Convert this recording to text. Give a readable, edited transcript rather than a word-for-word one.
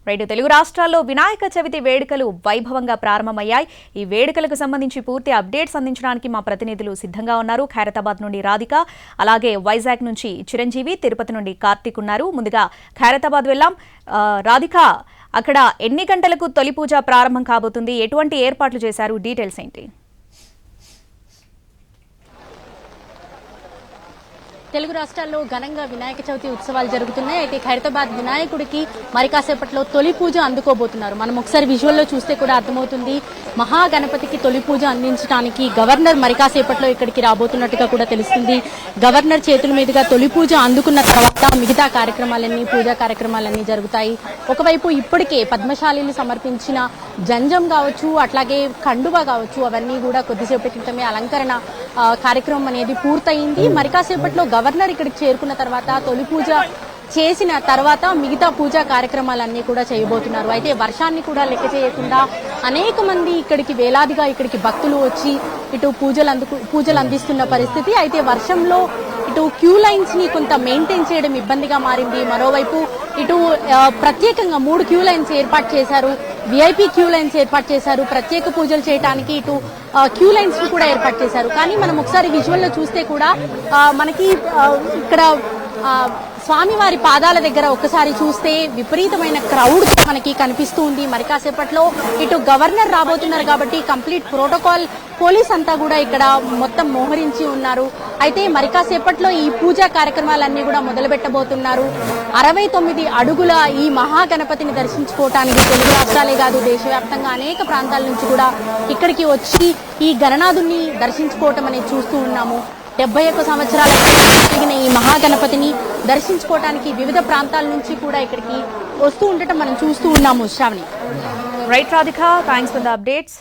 Right Telugu రాష్ట్రాల్లో వినాయక చవితి వేడుకలు వైభవంగా ప్రారంభమయ్యాయి. ఈ వేడుకలకు సంబంధించి పూర్తి అప్డేట్స్ అందించడానికి మా ప్రతినిధులు సిద్ధంగా ఉన్నారు. ఖైరతాబాద్ నుండి రాధిక, అలాగే వైజాగ్ నుంచి చిరంజీవి, తిరుపతి నుండి కార్తీక్ ఉన్నారు. ముందుగా ఖైరతాబాద్ వెళ్ళాం. రాధిక, అక్కడ ఎన్ని గంటలకు తొలి పూజ ప్రారంభం కాబోతుంది? ఎటువంటి ఏర్పాట్లు చేశారు? డీటెయిల్స్ ఏంటి? తెలుగు రాష్ట్రాల్లో ఘనంగా వినాయక చవితి ఉత్సవాలు జరుగుతున్నాయి. అయితే ఖైరతాబాద్ వినాయకుడికి మరి కాసేపట్లో తొలి పూజ అందుకోబోతున్నారు. మనం ఒకసారి విజువల్లో చూస్తే కూడా అర్థమవుతుంది. మహాగణపతికి తొలి పూజ అందించడానికి గవర్నర్ మరి కాసేపట్లో ఇక్కడికి రాబోతున్నట్టుగా కూడా తెలుస్తుంది. గవర్నర్ చేతుల మీదుగా తొలి పూజ అందుకున్న తర్వాత మిగతా కార్యక్రమాలన్నీ, పూజా కార్యక్రమాలన్నీ జరుగుతాయి. ఒకవైపు ఇప్పటికే పద్మశాలీలు సమర్పించిన జంజం కావచ్చు, అట్లాగే కండువా కావచ్చు, అవన్నీ కూడా కొద్దిసేపటి క్రితమే అలంకరణ కార్యక్రమం అనేది పూర్తయింది. మరి కాసేపట్లో గవర్నర్ ఇక్కడికి చేరుకున్న తర్వాత తొలి పూజ చేసిన తర్వాత మిగతా పూజా కార్యక్రమాలన్నీ కూడా చేయబోతున్నారు. అయితే వర్షాన్ని కూడా లెక్క చేయకుండా అనేక మంది ఇక్కడికి వేలాదిగా ఇక్కడికి భక్తులు వచ్చి ఇటు పూజలు అందిస్తున్న పరిస్థితి. అయితే వర్షంలో ఇటు క్యూ లైన్స్ ని కొంత మెయింటైన్ చేయడం ఇబ్బందిగా మారింది. మరోవైపు ఇటు ప్రత్యేకంగా 3 క్యూ లైన్స్ ఏర్పాటు చేశారు. విఐపి క్యూ లైన్స్ ఏర్పాటు చేశారు. ప్రత్యేక పూజలు చేయడానికి ఇటు క్యూ లైన్స్ ని కూడా ఏర్పాటు చేశారు. కానీ మనం ఒకసారి విజువల్లో చూస్తే కూడా మనకి ఇక్కడ స్వామివారి పాదాల దగ్గర ఒకసారి చూస్తే విపరీతమైన క్రౌడ్ మనకి కనిపిస్తూ ఉంది. మరి కాసేపట్లో ఇటు గవర్నర్ రాబోతున్నారు కాబట్టి కంప్లీట్ ప్రోటోకాల్ పోలీస్ అంతా కూడా ఇక్కడ మొత్తం మోహరించి ఉన్నారు. అయితే మరి కాసేపట్లో ఈ పూజా కార్యక్రమాలన్నీ కూడా మొదలు పెట్టబోతున్నారు. 69 అడుగుల ఈ మహాగణపతిని దర్శించుకోవటానికి తెలుగు రాష్ట్రాలే కాదు, దేశవ్యాప్తంగా అనేక ప్రాంతాల నుంచి కూడా ఇక్కడికి వచ్చి ఈ గణనాథుని దర్శించుకోవటం అనేది చూస్తూ ఉన్నాము. 71 సంవత్సరాల కలిగిన ఈ మహాగణపతిని దర్శించుకోవటానికి వివిధ ప్రాంతాల నుంచి కూడా ఇక్కడికి వస్తూ ఉండటం మనం చూస్తూ ఉన్నాము. Shravani. Right Radhika, thanks for the updates.